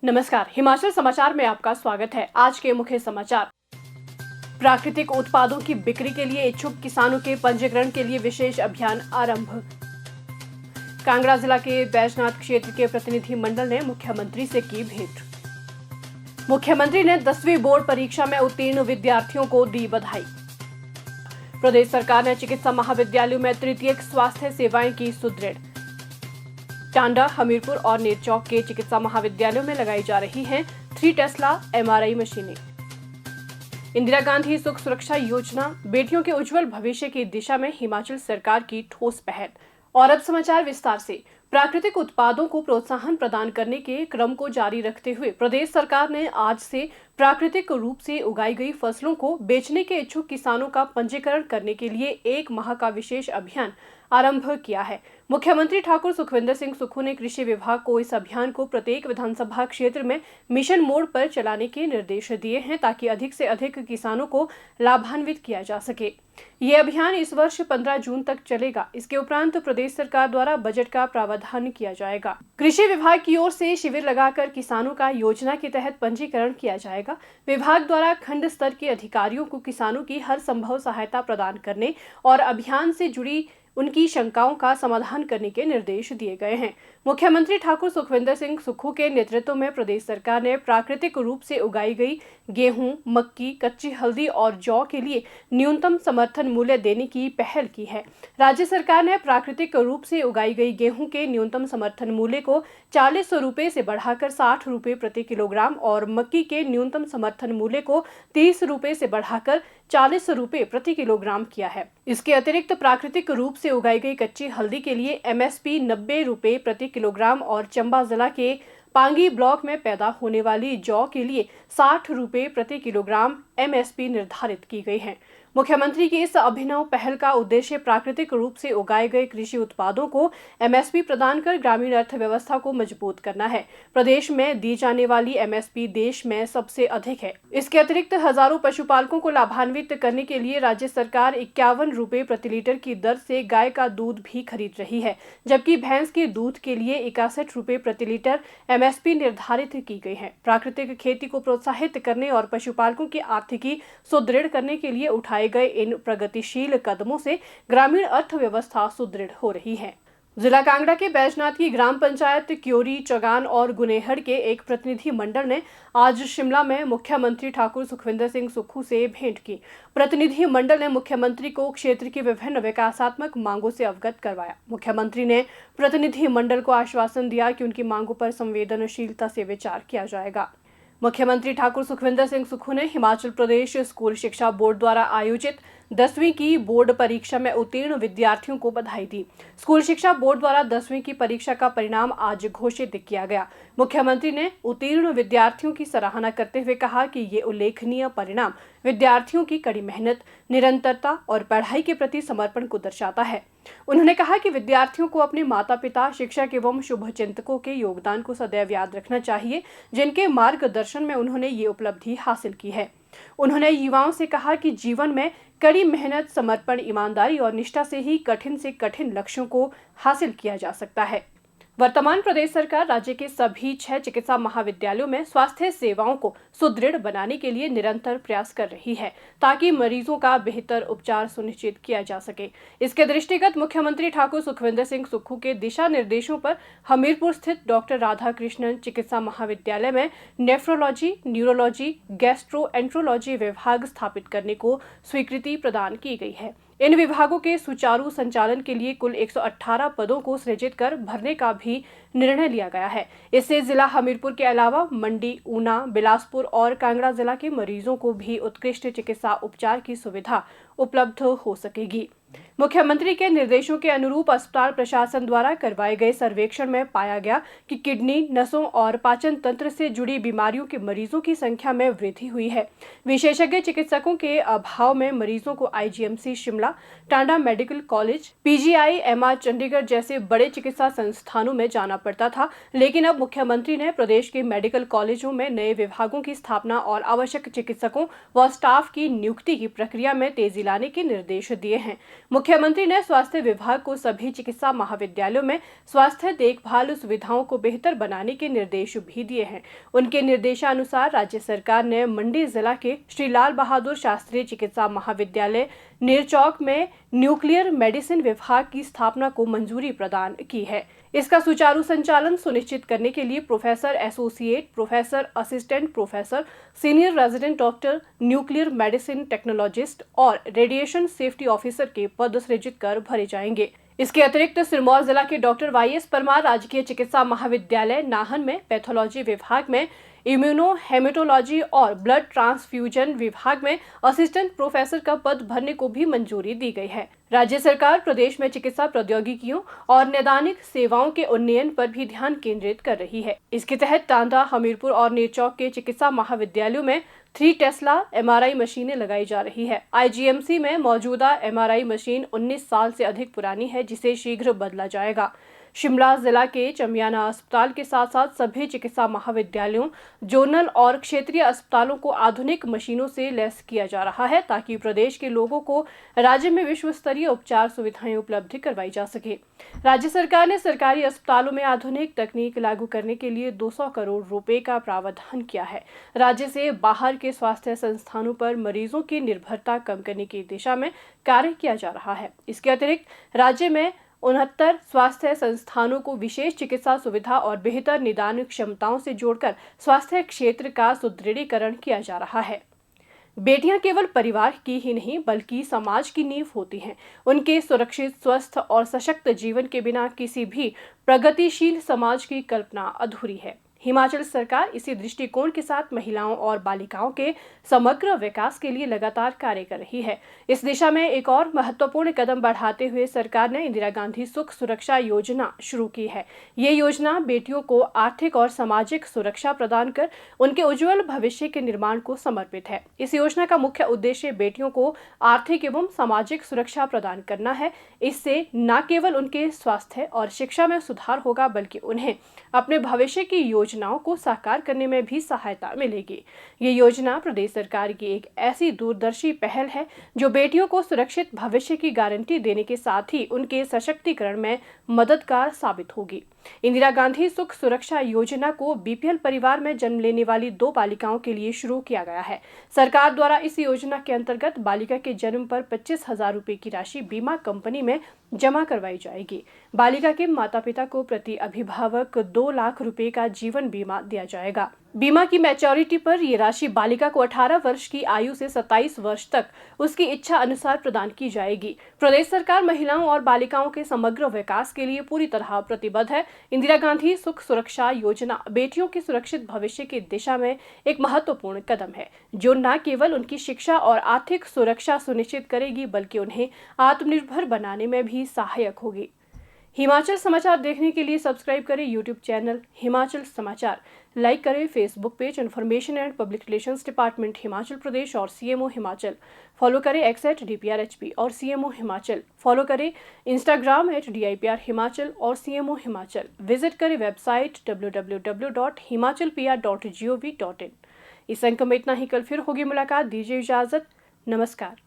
नमस्कार, हिमाचल समाचार में आपका स्वागत है। आज के मुख्य समाचार। प्राकृतिक उत्पादों की बिक्री के लिए इच्छुक किसानों के पंजीकरण के लिए विशेष अभियान आरंभ। कांगड़ा जिला के बैजनाथ क्षेत्र के प्रतिनिधि मंडल ने मुख्यमंत्री से की भेंट। मुख्यमंत्री ने 10वीं बोर्ड परीक्षा में उत्तीर्ण विद्यार्थियों को दी बधाई। प्रदेश सरकार ने चिकित्सा महाविद्यालयों में तृतीयक स्वास्थ्य सेवाएं की सुदृढ़। टांडा, हमीरपुर और नेरचौक के चिकित्सा महाविद्यालयों में लगाई जा रही हैं 3 टेस्ला MRI मशीनें। इंदिरा गांधी सुख सुरक्षा योजना बेटियों के उज्जवल भविष्य की दिशा में हिमाचल सरकार की ठोस पहल। और अब समाचार विस्तार से। प्राकृतिक उत्पादों को प्रोत्साहन प्रदान करने के क्रम को जारी रखते हुए प्रदेश सरकार ने आज से प्राकृतिक रूप से उगाई गई फसलों को बेचने के इच्छुक किसानों का पंजीकरण करने के लिए 1 माह का विशेष अभियान आरंभ किया है। मुख्यमंत्री ठाकुर सुखविंदर सिंह सुक्खू ने कृषि विभाग को इस अभियान को प्रत्येक विधानसभा क्षेत्र में मिशन मोड पर चलाने के निर्देश दिए हैं ताकि अधिक से अधिक किसानों को लाभान्वित किया जा सके। ये अभियान इस वर्ष 15 जून तक चलेगा। इसके उपरांत प्रदेश सरकार द्वारा बजट का प्रावधान किया जाएगा। कृषि विभाग की ओर से शिविर लगाकर किसानों का योजना के तहत पंजीकरण किया जाएगा। विभाग द्वारा खंड स्तर के अधिकारियों को किसानों की हर संभव सहायता प्रदान करने और अभियान से जुड़ी उनकी शंकाओं का समाधान करने के निर्देश दिए गए हैं। मुख्यमंत्री ठाकुर सुखविंदर सिंह सुक्खू के नेतृत्व में प्रदेश सरकार ने प्राकृतिक रूप से उगाई गई गेहूं, मक्की, कच्ची हल्दी और जौ के लिए न्यूनतम समर्थन मूल्य देने की पहल की है। राज्य सरकार ने प्राकृतिक रूप से उगाई गई गेहूं के न्यूनतम समर्थन मूल्य को 40 रुपए से बढ़ाकर 60 रुपए प्रति किलोग्राम और मक्की के न्यूनतम समर्थन मूल्य को 30 रुपए से बढ़ाकर 40 रुपए प्रति किलोग्राम किया है। इसके अतिरिक्त प्राकृतिक रूप से उगाई गई कच्ची हल्दी के लिए MSP 90 रुपए प्रति किलोग्राम और चंबा जिला के पांगी ब्लॉक में पैदा होने वाली जौ के लिए 60 रुपए प्रति किलोग्राम MSP निर्धारित की गई है। मुख्यमंत्री की इस अभिनव पहल का उद्देश्य प्राकृतिक रूप से उगाए गए कृषि उत्पादों को MSP प्रदान कर ग्रामीण अर्थव्यवस्था को मजबूत करना है। प्रदेश में दी जाने वाली MSP देश में सबसे अधिक है। इसके अतिरिक्त हजारों पशुपालकों को लाभान्वित करने के लिए राज्य सरकार 51 रुपए प्रति लीटर की दर से गाय का दूध भी खरीद रही है, जबकि भैंस के दूध के लिए 61 रुपए प्रति लीटर MSP निर्धारित की गई है। प्राकृतिक खेती को प्रोत्साहित करने और पशुपालकों की आर्थिकी सुदृढ़ करने के लिए उठाए गए इन प्रगतिशील कदमों से ग्रामीण अर्थव्यवस्था सुदृढ़ हो रही है। जिला कांगड़ा के बैजनाथ की ग्राम पंचायत क्योरी, चगान और गुनेहड़ के एक प्रतिनिधि मंडल ने आज शिमला में मुख्यमंत्री ठाकुर सुखविंदर सिंह सुक्खू से भेंट की। प्रतिनिधि मंडल ने मुख्यमंत्री को क्षेत्र की विभिन्न विकासात्मक मांगों से अवगत करवाया। मुख्यमंत्री ने प्रतिनिधि मंडल को आश्वासन दिया कि उनकी मांगों पर संवेदनशीलता से विचार किया जाएगा। मुख्यमंत्री ठाकुर सुखविंदर सिंह सुक्खू ने हिमाचल प्रदेश स्कूल शिक्षा बोर्ड द्वारा आयोजित 10वीं की बोर्ड परीक्षा में उत्तीर्ण विद्यार्थियों को बधाई दी। स्कूल शिक्षा बोर्ड द्वारा 10वीं की परीक्षा का परिणाम आज घोषित किया गया। मुख्यमंत्री ने उत्तीर्ण विद्यार्थियों की सराहना करते हुए कहा कि ये उल्लेखनीय परिणाम विद्यार्थियों की कड़ी मेहनत, निरंतरता और पढ़ाई के प्रति समर्पण को दर्शाता है। उन्होंने कहा कि विद्यार्थियों को अपने माता-पिता, शिक्षक एवं शुभचिंतकों के योगदान को सदैव याद रखना चाहिए, जिनके मार्गदर्शन में उन्होंने ये उपलब्धि हासिल की है। उन्होंने युवाओं से कहा कि जीवन में कड़ी मेहनत, समर्पण, ईमानदारी और निष्ठा से ही कठिन से कठिन लक्ष्यों को हासिल किया जा सकता है। वर्तमान प्रदेश सरकार राज्य के सभी 6 चिकित्सा महाविद्यालयों में स्वास्थ्य सेवाओं को सुदृढ़ बनाने के लिए निरंतर प्रयास कर रही है ताकि मरीजों का बेहतर उपचार सुनिश्चित किया जा सके। इसके दृष्टिगत मुख्यमंत्री ठाकुर सुखविंदर सिंह सुक्खू के दिशा निर्देशों पर हमीरपुर स्थित डॉक्टर राधाकृष्णन चिकित्सा महाविद्यालय में नेफ्रोलॉजी, न्यूरोलॉजी, गैस्ट्रोएंट्रोलॉजी विभाग स्थापित करने को स्वीकृति प्रदान की गई है। इन विभागों के सुचारू संचालन के लिए कुल 118 पदों को सृजित कर भरने का भी निर्णय लिया गया है। इससे जिला हमीरपुर के अलावा मंडी, ऊना, बिलासपुर और कांगड़ा जिला के मरीजों को भी उत्कृष्ट चिकित्सा उपचार की सुविधा उपलब्ध हो सकेगी। मुख्यमंत्री के निर्देशों के अनुरूप अस्पताल प्रशासन द्वारा करवाए गए सर्वेक्षण में पाया गया कि किडनी, नसों और पाचन तंत्र से जुड़ी बीमारियों के मरीजों की संख्या में वृद्धि हुई है। विशेषज्ञ चिकित्सकों के अभाव में मरीजों को IGMC Shimla, Tanda medical college, PGI MR Chandigarh जैसे बड़े चिकित्सा संस्थानों में जाना पड़ता था, लेकिन अब मुख्यमंत्री ने प्रदेश के मेडिकल कॉलेजों में नए विभागों की स्थापना और आवश्यक चिकित्सकों व स्टाफ की नियुक्ति की प्रक्रिया में तेजी लाने के निर्देश दिए हैं। मुख्यमंत्री ने स्वास्थ्य विभाग को सभी चिकित्सा महाविद्यालयों में स्वास्थ्य देखभाल सुविधाओं को बेहतर बनाने के निर्देश भी दिए हैं। उनके निर्देशानुसार राज्य सरकार ने मंडी जिला के श्री लाल बहादुर शास्त्री चिकित्सा महाविद्यालय नेरचौक में न्यूक्लियर मेडिसिन विभाग की स्थापना को मंजूरी प्रदान की है। इसका सुचारू संचालन सुनिश्चित करने के लिए professor associate, professor assistant professor, senior resident doctor, nuclear medicine technologist और रेडिएशन सेफ्टी ऑफिसर के पद सृजित कर भरे जाएंगे। इसके अतिरिक्त सिरमौर जिला के डॉक्टर वाईएस परमार राजकीय चिकित्सा महाविद्यालय नाहन में पैथोलॉजी विभाग में, इम्यूनो हेमेटोलॉजी और ब्लड ट्रांसफ्यूजन विभाग में असिस्टेंट प्रोफेसर का पद भरने को भी मंजूरी दी गई है। राज्य सरकार प्रदेश में चिकित्सा प्रौद्योगिकियों और नैदानिक सेवाओं के उन्नयन पर भी ध्यान केंद्रित कर रही है। इसके तहत टांडा, हमीरपुर और नेरचौक के चिकित्सा महाविद्यालयों में 3 टेस्ला एमआरआई मशीनें लगाई जा रही है। आईजीएमसी में मौजूदा एमआरआई मशीन 19 साल से अधिक पुरानी है, जिसे शीघ्र बदला जाएगा। शिमला जिला के चमियाना अस्पताल के साथ साथ सभी चिकित्सा महाविद्यालयों, जोनल और क्षेत्रीय अस्पतालों को आधुनिक मशीनों से लैस किया जा रहा है, ताकि प्रदेश के लोगों को राज्य में विश्व स्तरीय उपचार सुविधाएं उपलब्ध करवाई जा सके। राज्य सरकार ने सरकारी अस्पतालों में आधुनिक तकनीक लागू करने के लिए 200 करोड़ रुपए का प्रावधान किया है। राज्य से बाहर के स्वास्थ्य संस्थानों पर मरीजों की निर्भरता कम करने की दिशा में कार्य किया जा रहा है। इसके अतिरिक्त राज्य में 69 स्वास्थ्य संस्थानों को विशेष चिकित्सा सुविधा और बेहतर निदान क्षमताओं से जोड़कर स्वास्थ्य क्षेत्र का सुदृढ़ीकरण किया जा रहा है। बेटियां केवल परिवार की ही नहीं बल्कि समाज की नींव होती हैं। उनके सुरक्षित, स्वस्थ और सशक्त जीवन के बिना किसी भी प्रगतिशील समाज की कल्पना अधूरी है। हिमाचल सरकार इसी दृष्टिकोण के साथ महिलाओं और बालिकाओं के समग्र विकास के लिए लगातार कार्य कर रही है। इस दिशा में एक और महत्वपूर्ण कदम बढ़ाते हुए सरकार ने इंदिरा गांधी सुख सुरक्षा योजना शुरू की है। ये योजना बेटियों को आर्थिक और सामाजिक सुरक्षा प्रदान कर उनके उज्जवल भविष्य के निर्माण को समर्पित है। इस योजना का मुख्य उद्देश्य बेटियों को आर्थिक एवं सामाजिक सुरक्षा प्रदान करना है। इससे न केवल उनके स्वास्थ्य और शिक्षा में सुधार होगा, बल्कि उन्हें अपने भविष्य की योजनाओं को साकार करने में भी सहायता मिलेगी। ये योजना प्रदेश सरकार की एक ऐसी दूरदर्शी पहल है जो बेटियों को सुरक्षित भविष्य की गारंटी देने के साथ ही उनके सशक्तिकरण में मददगार साबित होगी। इंदिरा गांधी सुख सुरक्षा योजना को बीपीएल परिवार में जन्म लेने वाली 2 बालिकाओं के लिए शुरू किया गया है। सरकार द्वारा इस योजना के अंतर्गत बालिका के जन्म पर 25,000 रुपए की राशि बीमा कंपनी में जमा करवाई जाएगी। बालिका के माता पिता को प्रति अभिभावक 2 लाख रुपए का जीवन बीमा दिया जाएगा। बीमा की मैच्योरिटी पर यह राशि बालिका को 18 वर्ष की आयु से 27 वर्ष तक उसकी इच्छा अनुसार प्रदान की जाएगी। प्रदेश सरकार महिलाओं और बालिकाओं के समग्र विकास के लिए पूरी तरह प्रतिबद्ध है। इंदिरा गांधी सुख सुरक्षा योजना बेटियों के सुरक्षित भविष्य की दिशा में एक महत्वपूर्ण कदम है, जो न केवल उनकी शिक्षा और आर्थिक सुरक्षा सुनिश्चित करेगी, बल्कि उन्हें आत्मनिर्भर बनाने में भी सहायक होगी। हिमाचल समाचार देखने के लिए सब्सक्राइब करें यूट्यूब चैनल हिमाचल समाचार, लाइक करें Facebook page information and public relations department Himachal Pradesh और सीएमओ हिमाचल, फॉलो करें @DPRHP और सीएमओ हिमाचल, फॉलो करें इंस्टाग्राम @DIPR हिमाचल और सीएमओ हिमाचल, विजिट करें वेबसाइट www.himachalpr.gov.in। इस अंक में इतना ही। कल फिर होगी मुलाकात। दीजिए इजाजत। नमस्कार।